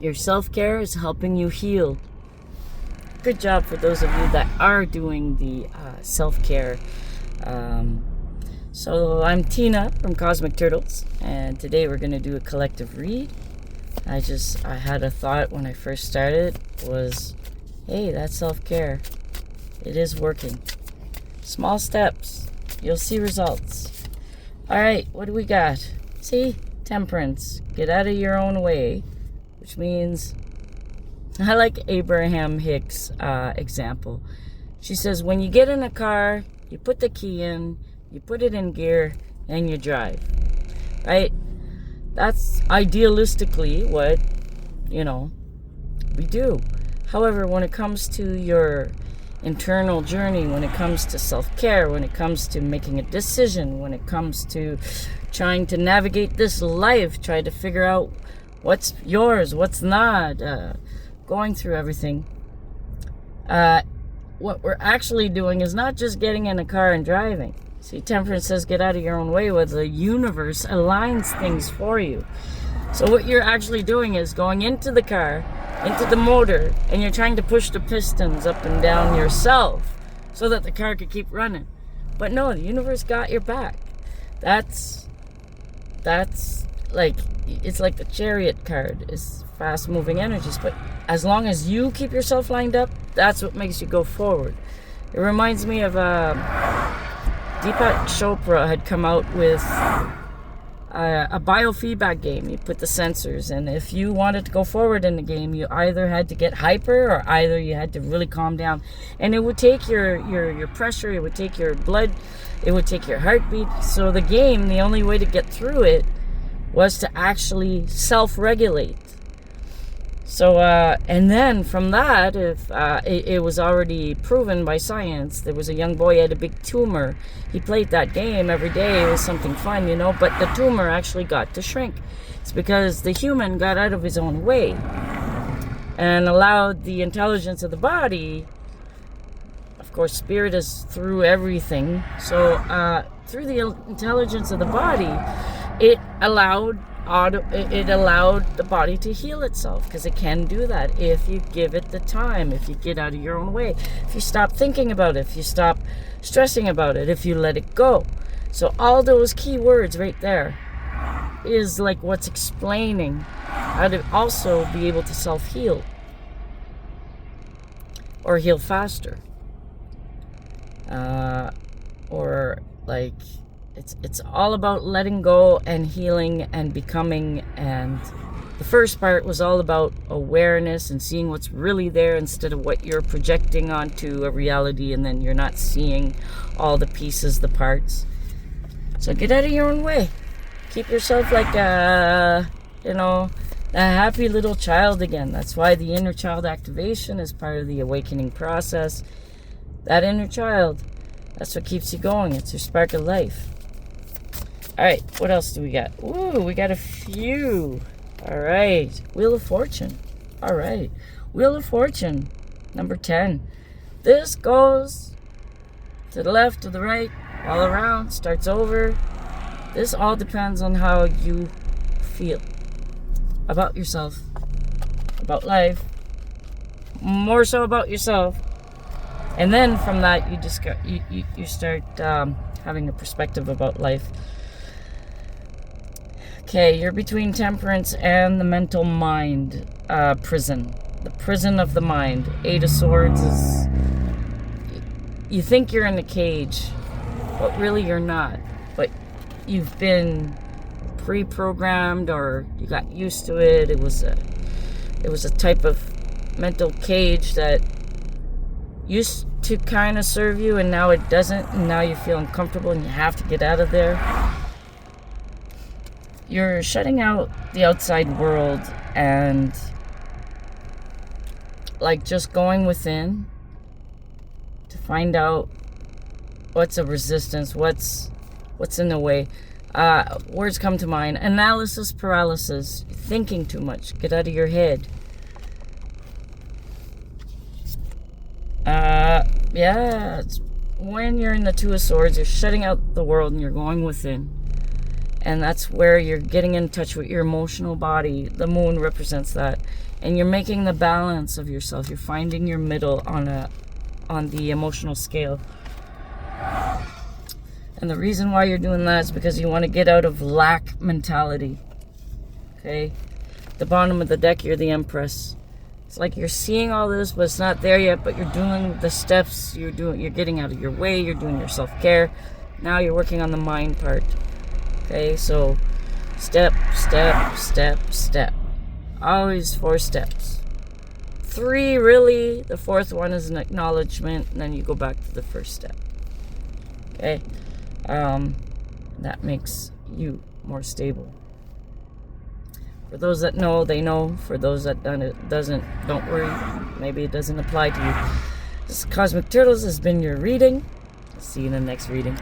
Your self-care is helping you heal. Good job for those of you that are doing the self-care. So I'm Tina from Cosmic Turtles, and today we're going to do a collective read. I had a thought when I first started was, hey, that's self-care. It is working. Small steps. You'll see results. All right, what do we got? See? Temperance. Get out of your own way, which means, I like Abraham Hicks' example. She says, when you get in a car, you put the key in, you put it in gear, and you drive. Right? That's idealistically what, we do. However, when it comes to your internal journey, when it comes to self-care, when it comes to making a decision, when it comes to trying to navigate this life, try to figure out what's yours, what's not, going through everything, what we're actually doing is not just getting in a car and driving. See, Temperance says get out of your own way, where the universe aligns things for you. So what you're actually doing is going into the car, into the motor, and you're trying to push the pistons up and down yourself so that the car could keep running. But no, the universe got your back. That's like, it's like the Chariot card. It's fast moving energies, but as long as you keep yourself lined up, that's what makes you go forward. It reminds me of Deepak Chopra had come out with a biofeedback game. You put the sensors, and if you wanted to go forward in the game, you either had to get hyper or either you had to really calm down. And it would take your pressure, it would take your blood, it would take your heartbeat. So the game, the only way to get through it was to actually self-regulate. So, and then from that, if it was already proven by science, there was a young boy who had a big tumor. He played that game every day. It was something fun, but the tumor actually got to shrink. It's because the human got out of his own way and allowed the intelligence of the body. Of course, spirit is through everything. So, through the intelligence of the body, it allowed the body to heal itself, because it can do that if you give it the time, if you get out of your own way, if you stop thinking about it, if you stop stressing about it, if you let it go. So all those key words right there is like what's explaining how to also be able to self-heal or heal faster, or like It's all about letting go and healing and becoming. And the first part was all about awareness and seeing what's really there instead of what you're projecting onto a reality, and then you're not seeing all the pieces, the parts. So get out of your own way. Keep yourself like a happy little child again. That's why the inner child activation is part of the awakening process. That inner child, that's what keeps you going. It's your spark of life. All right, what else do we got? Ooh, we got a few. All right, Wheel of Fortune. All right, Wheel of Fortune, number 10. This goes to the left, to the right, all around, starts over. This all depends on how you feel about yourself, about life, more so about yourself. And then from that, you start having a perspective about life. Okay, you're between Temperance and the mental mind prison. The prison of the mind. Eight of Swords is, you think you're in a cage, but really you're not. But you've been pre-programmed, or you got used to it. It was a type of mental cage that used to kind of serve you, and now it doesn't, and now you feel uncomfortable and you have to get out of there. You're shutting out the outside world and like just going within to find out what's a resistance, what's in the way. Words come to mind. Analysis paralysis. Thinking too much. Get out of your head. It's when you're in the Two of Swords, you're shutting out the world and you're going within. And that's where you're getting in touch with your emotional body. The moon represents that. And you're making the balance of yourself. You're finding your middle on the emotional scale. And the reason why you're doing that is because you want to get out of lack mentality. Okay? The bottom of the deck, you're the Empress. It's like you're seeing all this, but it's not there yet, but you're doing the steps. You're getting out of your way. You're doing your self-care. Now you're working on the mind part. Okay? So step, step, step, step. Always 4 steps. 3 really. The 4th one is an acknowledgement, and then you go back to the first step. Okay? That makes you more stable. For those that know, they know. For those that doesn't, don't worry. Maybe it doesn't apply to you. This is Cosmic Turtles has been your reading. See you in the next reading.